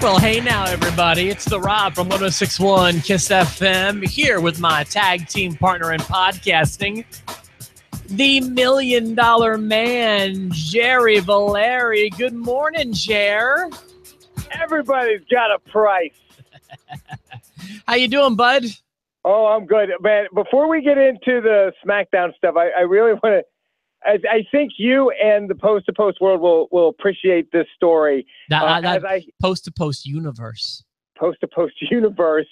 Well, hey now, everybody. It's the Rob from 106.1 KISS FM here with my tag team partner in podcasting, the $1 Million Man, Jerry Valeri. Good morning, Jer. Everybody's got a price. How you doing, bud? Oh, I'm good, man. Before we get into the SmackDown stuff, I really want to. I think you and the post-to-post world will appreciate this story. That post-to-post universe. Post-to-post universe.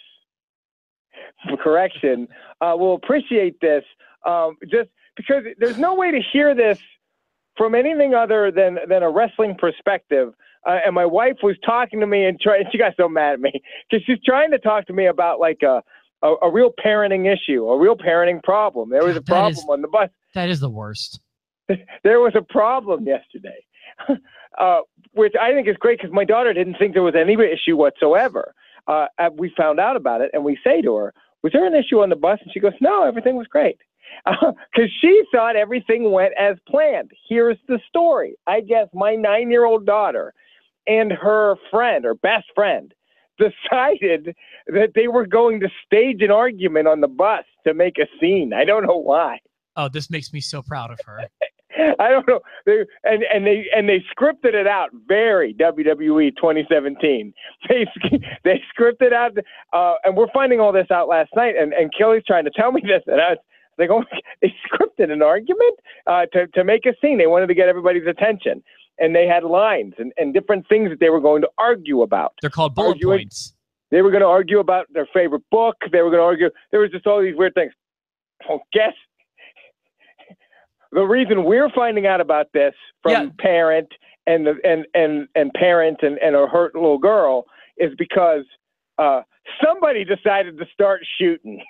Correction. Will appreciate this just because there's no way to hear this from anything other than a wrestling perspective. And my wife was talking to me and she got so mad at me because she's trying to talk to me about like a real parenting issue, a real parenting problem. There was a problem on the bus. That is the worst. There was a problem yesterday, which I think is great because my daughter didn't think there was any issue whatsoever. We found out about it and we say to her, was there an issue on the bus? And she goes, no, everything was great. Because she thought everything went as planned. Here's the story. I guess my 9-year-old daughter and her friend, her best friend, decided that they were going to stage an argument on the bus to make a scene. I don't know why. Oh, this makes me so proud of her. I don't know. They scripted it out very WWE 2017. They scripted out, and we're finding all this out last night. And Kelly's trying to tell me this, and I was like, oh, they scripted an argument to make a scene. They wanted to get everybody's attention, and they had lines and different things that they were going to argue about. They're called bullet points. They were going to argue about their favorite book. They were going to argue. There was just all these weird things. Well, guess. The reason we're finding out about this from parent and parent and a hurt little girl is because somebody decided to start shooting.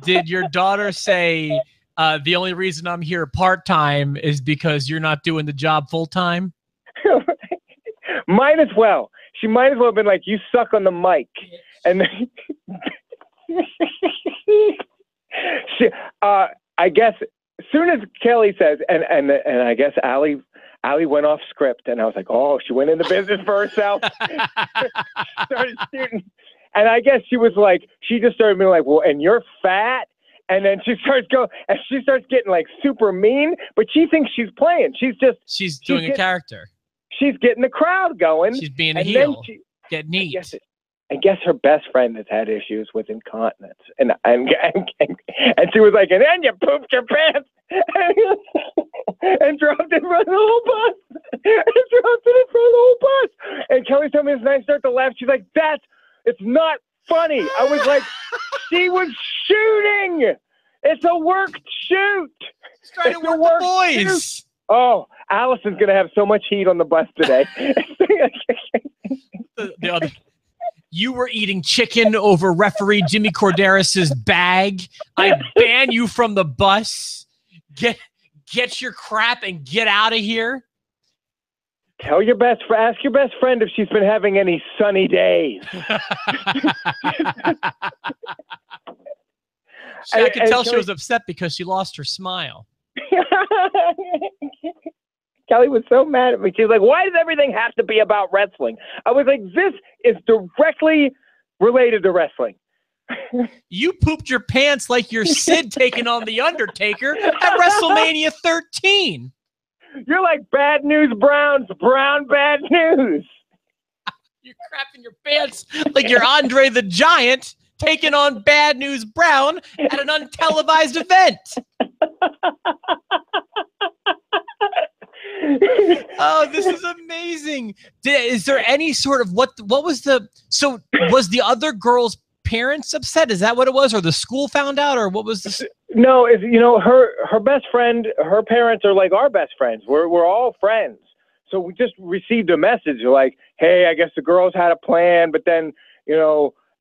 Did your daughter say the only reason I'm here part-time is because you're not doing the job full-time? Might as well. She might as well have been like, you suck on the mic. And I guess as soon as Kelly says, and I guess Allie went off script, and I was like, oh, she went into business for herself. Started shooting, and I guess she was like, she just started being like, well, and you're fat, and then she starts getting like super mean, but she thinks she's playing. She's doing a character. She's getting the crowd going. She's being a heel. Get neat. I guess her best friend has had issues with incontinence, and she was like, and then you pooped your pants and dropped it in front of the whole bus. And Kelly told me this, and I started to laugh. She's like, it's not funny. I was like, she was shooting. It's a worked shoot. She's trying to work the boys. Shoot. Oh, Allison's gonna have so much heat on the bus today. the other. You were eating chicken over referee Jimmy Corderis's bag. I ban you from the bus. Get your crap and get out of here. Ask your best friend if she's been having any sunny days. I could tell she was upset because she lost her smile. Kelly was so mad at me. She was like, why does everything have to be about wrestling? I was like, this is directly related to wrestling. You pooped your pants like you're Sid taking on The Undertaker at WrestleMania 13. You're like Bad News Brown's Brown Bad News. You're crapping your pants like you're Andre the Giant taking on Bad News Brown at an untelevised event. Oh, this is amazing. Is there any sort of was the other girl's parents upset? Is that what it was? Or the school found out? Or what was this? No, her best friend, her parents are like our best friends. We're all friends. So we just received a message like, hey, I guess the girls had a plan, but then,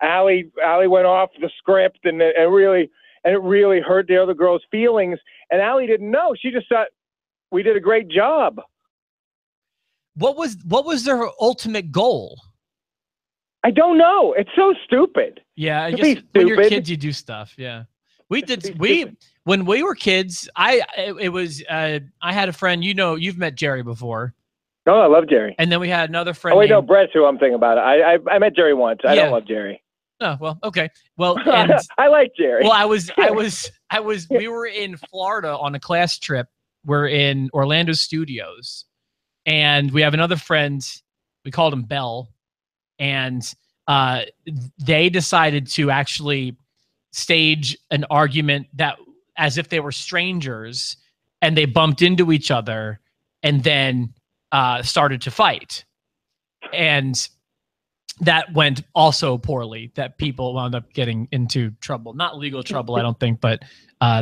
Allie went off the script and it really hurt the other girl's feelings. And Allie didn't know. She just thought we did a great job. What was their ultimate goal? I don't know. It's so stupid. Yeah, I guess when you're kids, you do stuff. Yeah, when we were kids, I had a friend. You've met Jerry before. Oh, I love Jerry. And then we had another friend. Oh, wait, no, Brett's who I'm thinking about. I met Jerry once. I don't love Jerry. Oh, well, okay. Well, and I like Jerry. Well, we were in Florida on a class trip. We're in Orlando studios, and we have another friend. We called him Bell, and they decided to actually stage an argument that as if they were strangers, and they bumped into each other, and then started to fight, and that went also poorly. That people wound up getting into trouble, not legal trouble, I don't think, but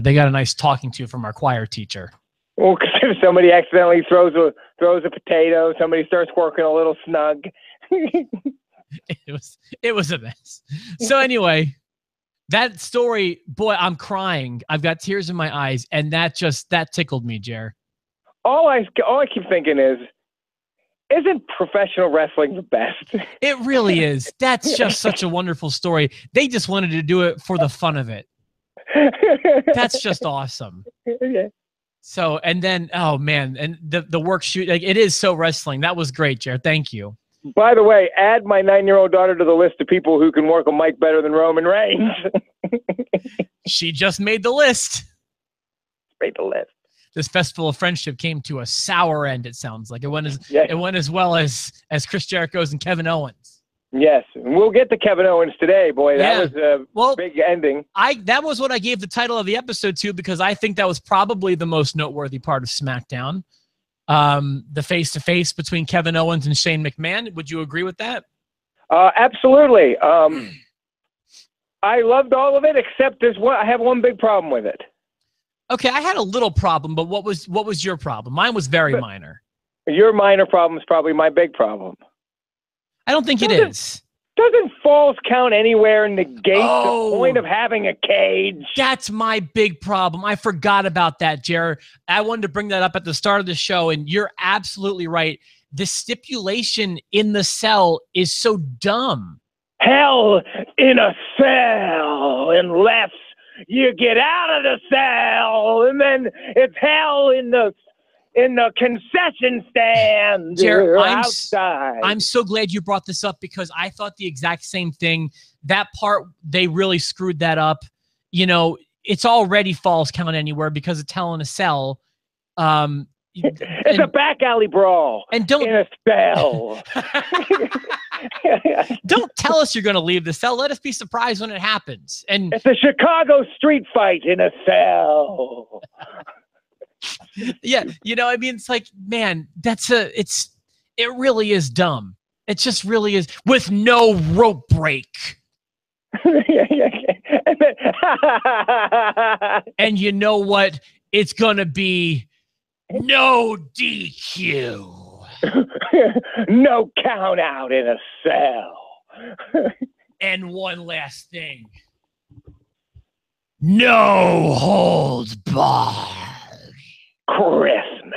they got a nice talking to from our choir teacher. Well, because if somebody accidentally throws a potato, somebody starts working a little snug. It was a mess. So anyway, that story, boy, I'm crying. I've got tears in my eyes, and that tickled me, Jer. All I keep thinking is, isn't professional wrestling the best? It really is. That's just such a wonderful story. They just wanted to do it for the fun of it. That's just awesome. Okay. So, and then, oh man, and the work shoot, like, it is so wrestling. That was great, Jared. Thank you. By the way, add my 9-year-old daughter to the list of people who can work a mic better than Roman Reigns. She just made the list. Made the list. This Festival of Friendship came to a sour end, it sounds like. It went as well as Chris Jericho's and Kevin Owens. Yes. We'll get to Kevin Owens today, boy. That was a big ending. That was what I gave the title of the episode to, because I think that was probably the most noteworthy part of SmackDown. The face-to-face between Kevin Owens and Shane McMahon. Would you agree with that? Absolutely. I loved all of it, except I have one big problem with it. Okay, I had a little problem, but what was your problem? Mine was very minor. Your minor problem is probably my big problem. I don't think it is. Doesn't falls count anywhere and negate the point of having a cage? That's my big problem. I forgot about that, Jared. I wanted to bring that up at the start of the show, and you're absolutely right. The stipulation in the cell is so dumb. Hell in a cell unless you get out of the cell, and then it's hell in the concession stand, Jared, outside. I'm so glad you brought this up, because I thought the exact same thing. That part, they really screwed that up. You know, it's already falls count anywhere because it's hell in a cell. It's a back alley brawl. And don't in a cell. Don't tell us you're going to leave the cell. Let us be surprised when it happens. And it's a Chicago street fight in a cell. Yeah, you know, I mean, it's like, man, it really is dumb. It just really is, with no rope break. And you know what? It's gonna be no DQ. No count out in a cell. And one last thing. No holds barred. Christmas.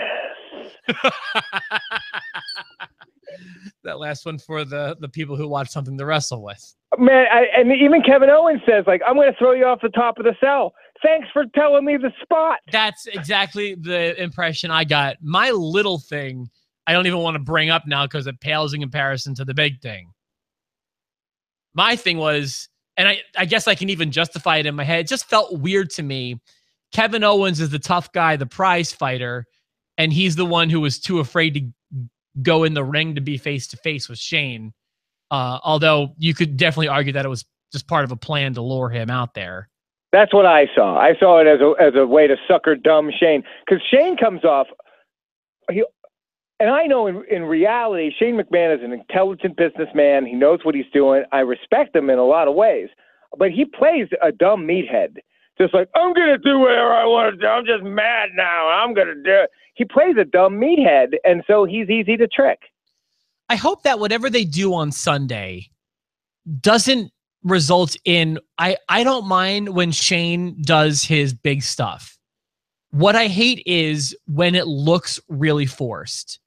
That last one for the people who watch something to wrestle with. Man, and even Kevin Owens says, like, I'm going to throw you off the top of the cell. Thanks for telling me the spot. That's exactly the impression I got. My little thing, I don't even want to bring up now because it pales in comparison to the big thing. My thing was, and I guess I can even justify it in my head, it just felt weird to me. Kevin Owens is the tough guy, the prize fighter, and he's the one who was too afraid to go in the ring to be face-to-face with Shane. Although you could definitely argue that it was just part of a plan to lure him out there. That's what I saw. I saw it as a way to sucker dumb Shane. Because Shane comes off, and I know in reality, Shane McMahon is an intelligent businessman. He knows what he's doing. I respect him in a lot of ways. But he plays a dumb meathead. Just like, I'm going to do whatever I want to do. I'm just mad now. I'm going to do it. He plays a dumb meathead, and so he's easy to trick. I hope that whatever they do on Sunday doesn't result in... I don't mind when Shane does his big stuff. What I hate is when it looks really forced.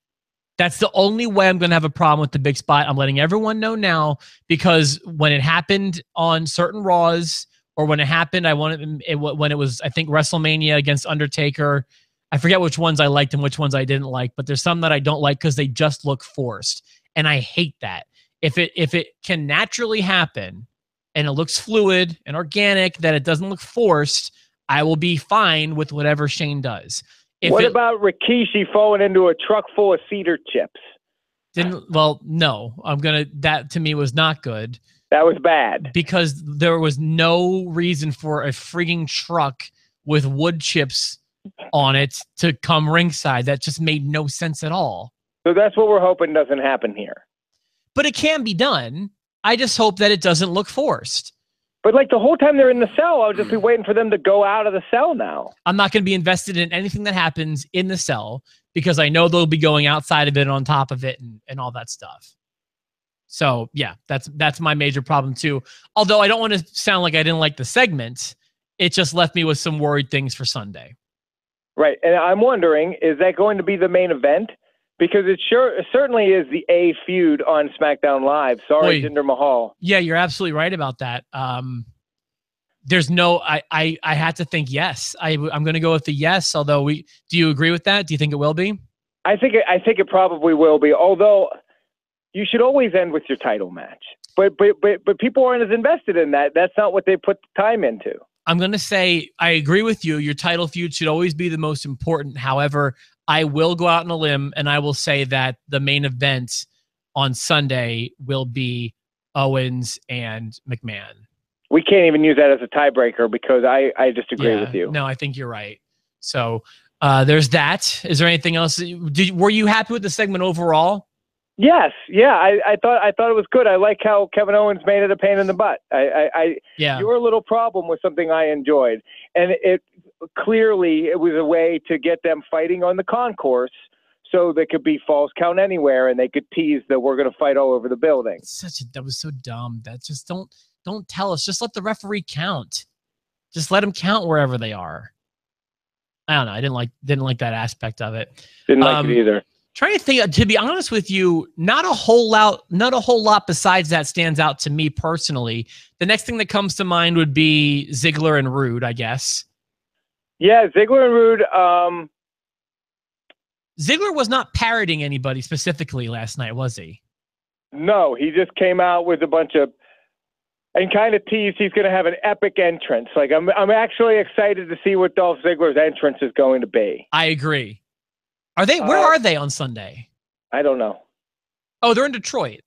That's the only way I'm going to have a problem with the big spot. I'm letting everyone know now, because when it happened on certain Raws, or when it happened, when it was, I think, WrestleMania against Undertaker, I forget which ones I liked and which ones I didn't like, but there's some that I don't like because they just look forced. And I hate that. If it can naturally happen and it looks fluid and organic, that it doesn't look forced, I will be fine with whatever Shane does. What about Rikishi falling into a truck full of cedar chips? Well, no. That to me was not good. That was bad. Because there was no reason for a frigging truck with wood chips on it to come ringside. That just made no sense at all. So that's what we're hoping doesn't happen here. But it can be done. I just hope that it doesn't look forced. But like the whole time they're in the cell, I'll just be waiting for them to go out of the cell now. I'm not going to be invested in anything that happens in the cell because I know they'll be going outside of it, on top of it, and all that stuff. So yeah, that's my major problem too. Although I don't want to sound like I didn't like the segment, it just left me with some worried things for Sunday. Right, and I'm wondering, is that going to be the main event? Because it certainly is the A feud on SmackDown Live. Sorry, Jinder Mahal. Yeah, you're absolutely right about that. There's no, I had to think yes. I'm going to go with the yes. Although do you agree with that? Do you think it will be? I think it probably will be. Although you should always end with your title match. But people aren't as invested in that. That's not what they put the time into. I'm going to say I agree with you. Your title feud should always be the most important. However, I will go out on a limb and I will say that the main event on Sunday will be Owens and McMahon. We can't even use that as a tiebreaker because I disagree with you. No, I think you're right. So there's that. Is there anything else? Were you happy with the segment overall? Yes. Yeah. I thought it was good. I like how Kevin Owens made it a pain in the butt. Your little problem was something I enjoyed. And it was a way to get them fighting on the concourse so there could be false count anywhere and they could tease that we're going to fight all over the building. That was so dumb. That just don't tell us. Just let the referee count. Just let them count wherever they are. I don't know. I didn't like that aspect of it. Didn't like it either. Trying to think, to be honest with you, not a whole lot besides that stands out to me personally. The next thing that comes to mind would be Ziggler and Rude, I guess. Yeah, Ziggler and Rude. Ziggler was not parroting anybody specifically last night, was he? No, he just came out with a bunch of and kind of teased he's going to have an epic entrance. Like I'm actually excited to see what Dolph Ziggler's entrance is going to be. I agree. Are they? Where are they on Sunday? I don't know. Oh, they're in Detroit.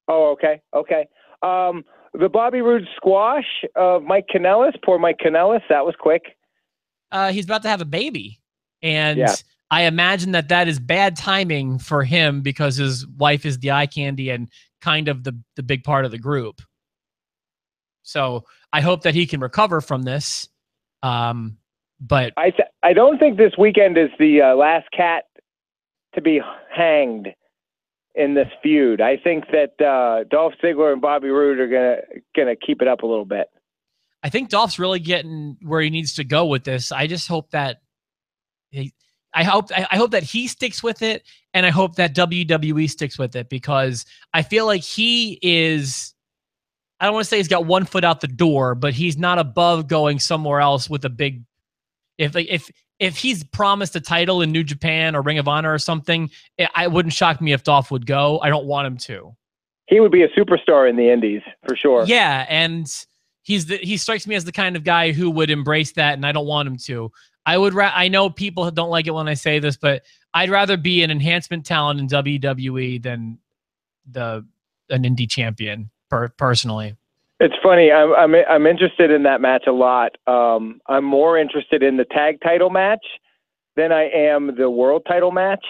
Oh, okay. Okay. The Bobby Roode squash of Mike Kanellis. Poor Mike Kanellis. That was quick. He's about to have a baby. And I imagine that is bad timing for him because his wife is the eye candy and kind of the big part of the group. So I hope that he can recover from this. But I don't think this weekend is the last cat to be hanged in this feud. I think that Dolph Ziggler and Bobby Roode are gonna keep it up a little bit. I think Dolph's really getting where he needs to go with this. I just hope that I hope that he sticks with it, and I hope that WWE sticks with it because I feel like he is. I don't want to say he's got one foot out the door, but he's not above going somewhere else with a big. If he's promised a title in New Japan or Ring of Honor or something, it wouldn't shock me if Dolph would go. I don't want him to. He would be a superstar in the Indies for sure. Yeah, and he strikes me as the kind of guy who would embrace that, and I don't want him to. I know people don't like it when I say this, but I'd rather be an enhancement talent in WWE than an indie champion personally. It's funny. I'm interested in that match a lot. I'm more interested in the tag title match than I am the world title match.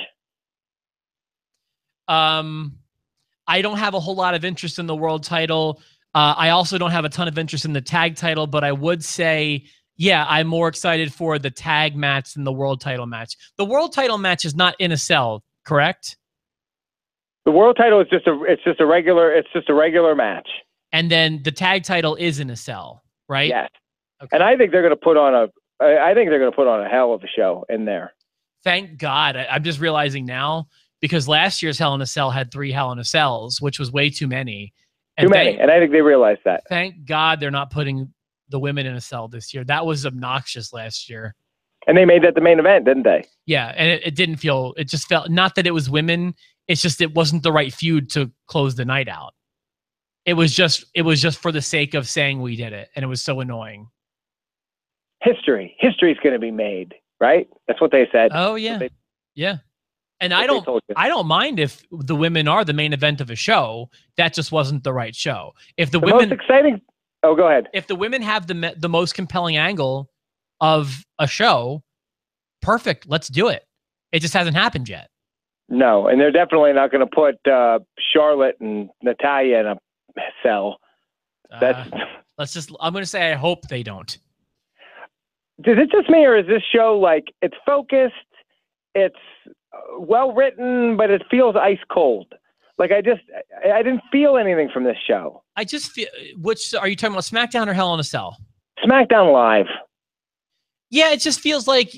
I don't have a whole lot of interest in the world title. I also don't have a ton of interest in the tag title, but I would say, yeah, I'm more excited for the tag match than the world title match. The world title match is not in a cell, correct? The world title is just a regular match. And then the tag title is in a cell, right? Yes. Okay. And I think they're going to put on a hell of a show in there. Thank God. I'm just realizing now because last year's Hell in a Cell had 3 Hell in a Cells, which was way too many. And and I think they realized that. Thank God they're not putting the women in a cell this year. That was obnoxious last year. And they made that the main event, didn't they? Yeah, and it didn't feel. It just felt not that it was women. It's just it wasn't the right feud to close the night out. It was just for the sake of saying we did it, and it was so annoying. History's going to be made, right? That's what they said. Oh yeah, yeah. And I don't mind if the women are the main event of a show. That just wasn't the right show. If the women most exciting. Oh, go ahead. If the women have the most compelling angle of a show, perfect. Let's do it. It just hasn't happened yet. No, and they're definitely not going to put Charlotte and Natalya in a cell. That's. I'm going to say I hope they don't. Is it just me, or is this show like it's focused? It's well written, but it feels ice cold. Like I didn't feel anything from this show. I just feel. Which are you talking about, SmackDown or Hell in a Cell? SmackDown Live. Yeah, it just feels like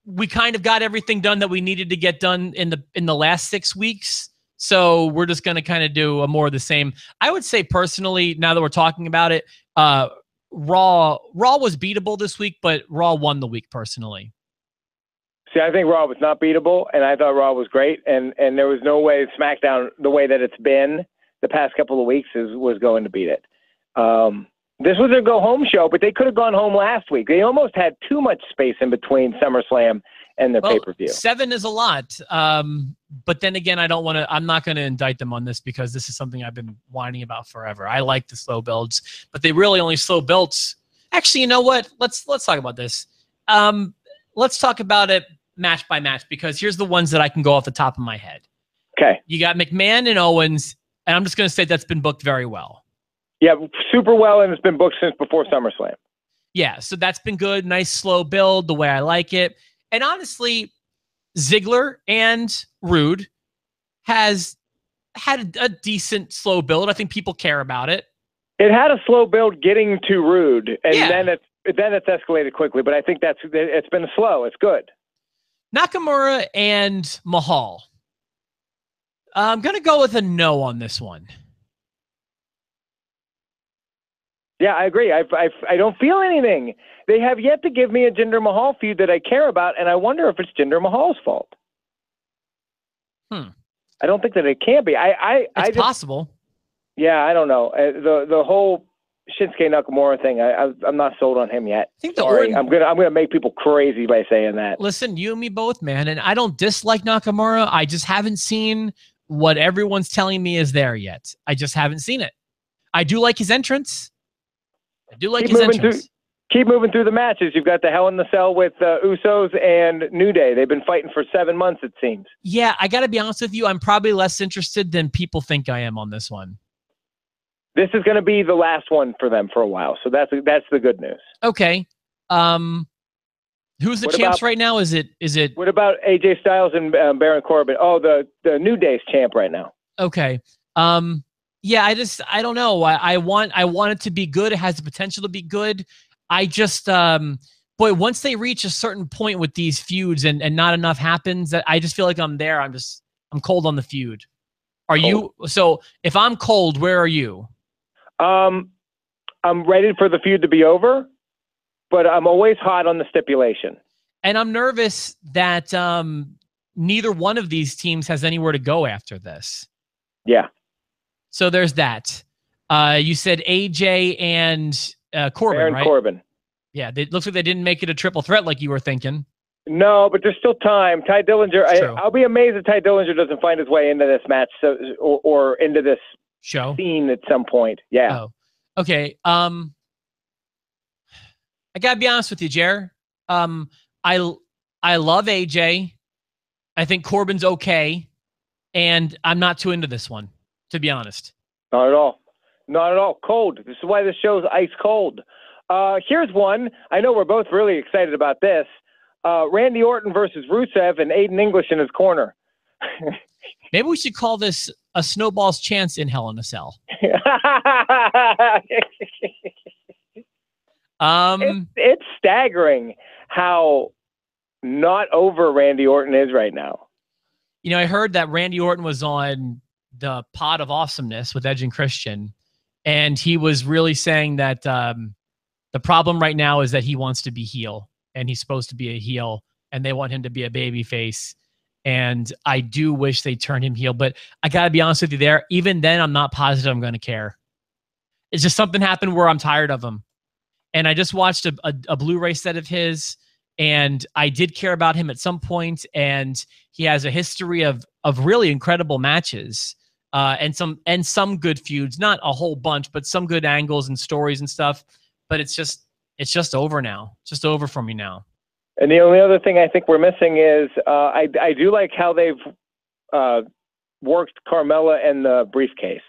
we kind of got everything done that we needed to get done in the last 6 weeks. So we're just going to kind of do a more of the same. I would say personally, now that we're talking about it, Raw was beatable this week, but Raw won the week personally. See, I think Raw was not beatable, and I thought Raw was great, and there was no way SmackDown, the way that it's been the past couple of weeks, was going to beat it. This was their go-home show, but they could have gone home last week. They almost had too much space in between SummerSlam and their pay-per-view. 7 is a lot, but then again, I'm not going to indict them on this because this is something I've been whining about forever. I like the slow builds, but they really only slow builds. Actually, you know what? Let's talk about this. Let's talk about it match by match, because here's the ones that I can go off the top of my head. Okay. You got McMahon and Owens, and I'm just going to say that's been booked very well. Yeah, super well, and it's been booked since before SummerSlam. Yeah, so that's been good. Nice slow build, the way I like it. And honestly, Ziggler and Rude has had a decent slow build. I think people care about it. It had a slow build getting to Rude, and then it's escalated quickly. But I think it's been slow. It's good. Nakamura and Mahal. I'm going to go with a no on this one. Yeah, I agree. I don't feel anything. They have yet to give me a Jinder Mahal feud that I care about, and I wonder if it's Jinder Mahal's fault. I don't think that it can be. It's possible. Yeah, I don't know. The whole Shinsuke Nakamura thing, I'm not sold on him yet. I think I'm gonna make people crazy by saying that. Listen, you and me both, man. And I don't dislike Nakamura. I just haven't seen what everyone's telling me is there yet. I just haven't seen it. I do like his entrance. Keep moving through the matches. You've got the Hell in the Cell with Usos and New Day. They've been fighting for 7 months, it seems. Yeah, I got to be honest with you. I'm probably less interested than people think I am on this one. This is going to be the last one for them for a while, so that's the good news. Okay. Who's the champs right now? Is it? What about AJ Styles and Baron Corbin? Oh, the New Day's champ right now. Okay. Yeah, I don't know. I want it to be good. It has the potential to be good. I just, boy, once they reach a certain point with these feuds and not enough happens, that I just feel like I'm there. I'm cold on the feud. Are you? So if I'm cold, where are you? I'm ready for the feud to be over, but I'm always hot on the stipulation. And I'm nervous that neither one of these teams has anywhere to go after this. Yeah. So there's that. You said AJ and Corbin, Baron right? Corbin. Yeah, it looks like they didn't make it a triple threat like you were thinking. No, but there's still time. Ty Dillinger, I'll be amazed if Ty Dillinger doesn't find his way into this match or into this show scene at some point. Yeah. Oh, okay. I gotta be honest with you, Jer. I love AJ. I think Corbin's okay, and I'm not too into this one, to be honest. Not at all. Not at all. Cold. This is why this show's ice cold. Here's one. I know we're both really excited about this. Randy Orton versus Rusev and Aiden English in his corner. Maybe we should call this a snowball's chance in Hell in a Cell. It's staggering how not over Randy Orton is right now. You know, I heard that Randy Orton was on the Pod of Awesomeness with Edge and Christian, and he was really saying that the problem right now is that he wants to be heel. and he's supposed to be a heel, and they want him to be a babyface. And I do wish they turned him heel, but I got to be honest with you there. Even then, I'm not positive I'm going to care. It's just something happened where I'm tired of him. And I just watched a Blu-ray set of his, and I did care about him at some point, and he has a history of really incredible matches and some good feuds. Not a whole bunch, but some good angles and stories and stuff. But it's just over now. It's just over for me now. And the only other thing I think we're missing is I do like how they've worked Carmella and the briefcase.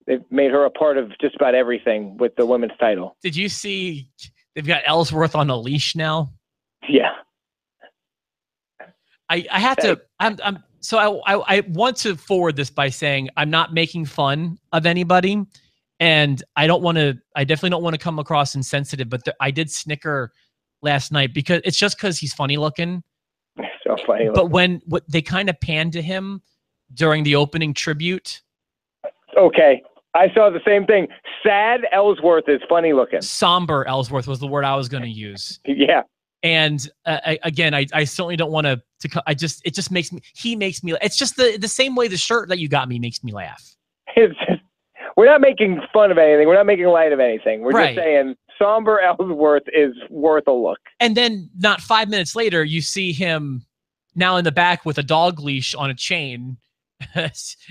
They've made her a part of just about everything with the women's title. Did you see they've got Ellsworth on a leash now? Yeah. I have to. I want to forward this by saying I'm not making fun of anybody, and I definitely don't want to come across insensitive. But I did snicker last night because he's funny looking. So funny. But when they kind of panned to him during the opening tribute. Okay. I saw the same thing. Sad Ellsworth is funny looking. Somber Ellsworth was the word I was going to use. Yeah. And again, I certainly don't want to. It just makes me. He makes me. It's just the same way the shirt that you got me makes me laugh. It's just, we're not making fun of anything. We're not making light of anything. We're right. just saying somber Ellsworth is worth a look. And then not 5 minutes later, you see him now in the back with a dog leash on a chain,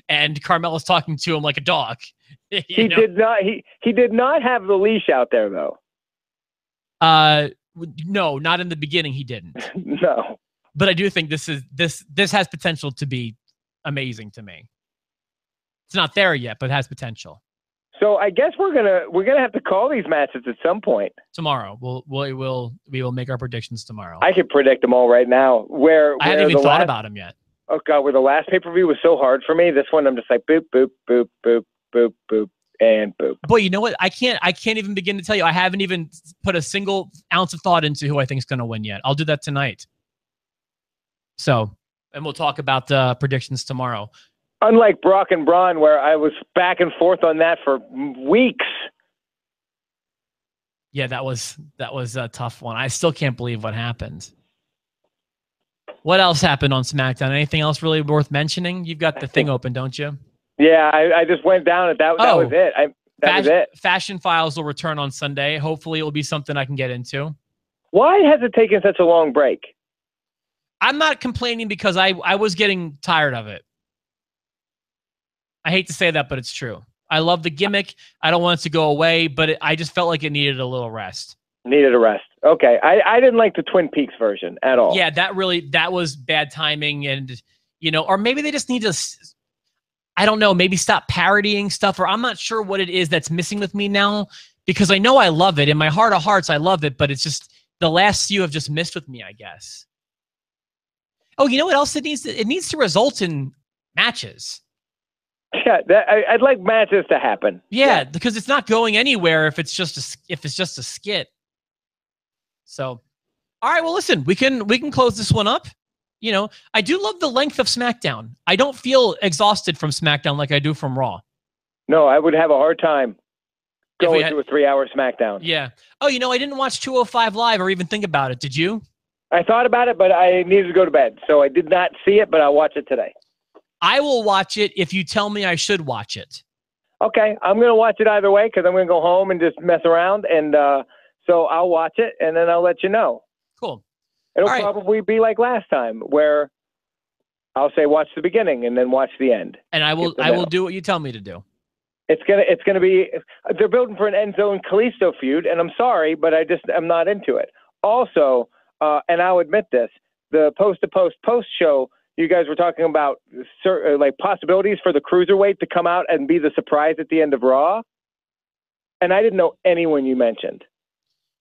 and Carmella's talking to him like a dog. He did not have the leash out there though. No, not in the beginning. He didn't. No. But I do think this has potential to be amazing to me. It's not there yet, but it has potential. So I guess we're gonna have to call these matches at some point tomorrow. We will make our predictions tomorrow. I could predict them all right now. I haven't even thought about them yet. Oh God, where the last pay-per-view was so hard for me, this one I'm just like boop boop boop boop boop boop and boop. Boy, you know what? I can't even begin to tell you. I haven't even put a single ounce of thought into who I think is going to win yet. I'll do that tonight. So, and we'll talk about the predictions tomorrow. Unlike Brock and Braun, where I was back and forth on that for weeks. Yeah, that was a tough one. I still can't believe what happened. What else happened on SmackDown? Anything else really worth mentioning? You've got the thing open, don't you? Yeah, I just went down it. That was it. That was it. Fashion Files will return on Sunday. Hopefully, it will be something I can get into. Why has it taken such a long break? I'm not complaining because I was getting tired of it. I hate to say that, but it's true. I love the gimmick. I don't want it to go away, but I just felt like it needed a little rest. Needed a rest. Okay. I didn't like the Twin Peaks version at all. Yeah, that was bad timing, and or maybe they just need to, I don't know, maybe stop parodying stuff, or I'm not sure what it is that's missing with me now, because I know I love it. In my heart of hearts, I love it, but it's just the last few have just missed with me, I guess. Oh, you know what else it needs? It needs to result in matches. Yeah, I'd like matches to happen. Yeah, because it's not going anywhere if it's just a skit. So, all right. Well, listen, we can close this one up. I do love the length of SmackDown. I don't feel exhausted from SmackDown like I do from Raw. No, I would have a hard time going to a 3-hour SmackDown. Yeah. Oh, I didn't watch 205 Live or even think about it. Did you? I thought about it, but I needed to go to bed, so I did not see it. But I'll watch it today. I will watch it if you tell me I should watch it. Okay, I'm going to watch it either way because I'm going to go home and just mess around, and so I'll watch it and then I'll let you know. Cool. It'll probably be like last time, where I'll say watch the beginning and then watch the end. And I will do what you tell me to do. It's gonna be. They're building for an Enzo and Kalisto feud, and I'm sorry, but I'm not into it. Also, and I'll admit this: the post show, you guys were talking about like possibilities for the cruiserweight to come out and be the surprise at the end of Raw, and I didn't know anyone you mentioned.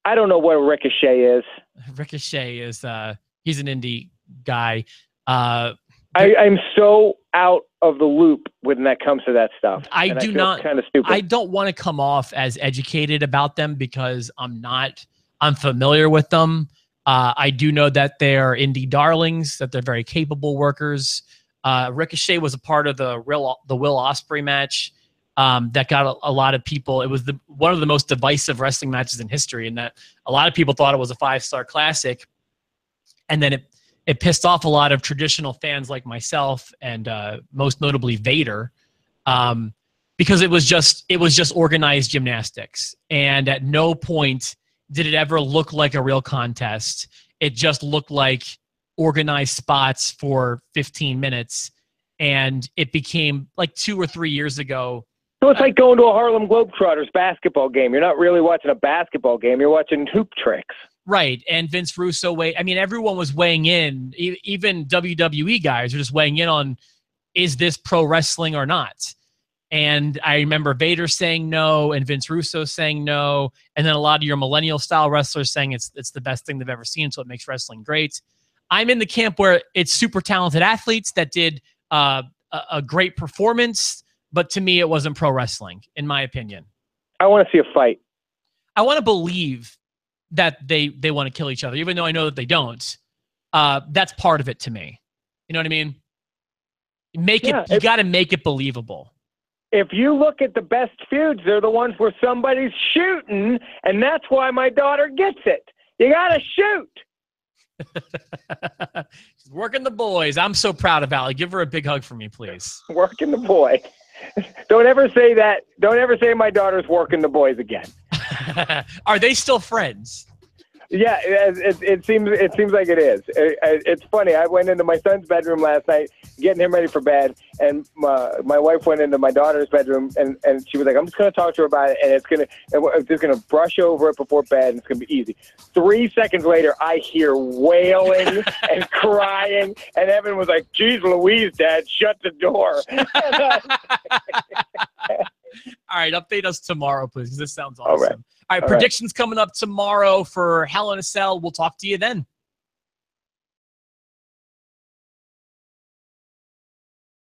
I don't know what Ricochet is. Ricochet is he's an indie guy. I'm so out of the loop when that comes to that stuff. I do not kind of stupid. I don't want to come off as educated about them because I'm familiar with them. I do know that they're indie darlings, that they're very capable workers. Ricochet was a part of the Will Ospreay match that got a lot of people. It was one of the most divisive wrestling matches in history, in that a lot of people thought it was a 5-star classic, and then it pissed off a lot of traditional fans like myself, and most notably Vader, because it was just organized gymnastics, and at no point did it ever look like a real contest. It just looked like organized spots for 15 minutes, and it became like 2 or 3 years ago. So it's like going to a Harlem Globetrotters basketball game. You're not really watching a basketball game. You're watching hoop tricks. Right, and Vince Russo everyone was weighing in. Even WWE guys are just weighing in on, is this pro wrestling or not? And I remember Vader saying no, and Vince Russo saying no, and then a lot of your millennial style wrestlers saying it's the best thing they've ever seen, so it makes wrestling great. I'm in the camp where it's super talented athletes that did a great performance, but to me, it wasn't pro wrestling, in my opinion. I want to see a fight. I want to believe that they want to kill each other, even though I know that they don't. That's part of it to me. You know what I mean? You got to make it believable. If you look at the best feuds, they're the ones where somebody's shooting, and that's why my daughter gets it. You got to shoot. She's working the boys. I'm so proud of Allie. Give her a big hug for me, please. Working the boy. Don't ever say that. Don't ever say my daughter's working the boys again. Are they still friends? Yeah, it seems like it is. It's funny. I went into my son's bedroom last night, getting him ready for bed, and my wife went into my daughter's bedroom, and she was like, "I'm just going to talk to her about it, and I'm just going to brush over it before bed, and it's going to be easy." 3 seconds later, I hear wailing and crying, and Evan was like, "Geez Louise, Dad, shut the door." All right, update us tomorrow, please, because this sounds awesome. All right. All right, predictions coming up tomorrow for Hell in a Cell. We'll talk to you then.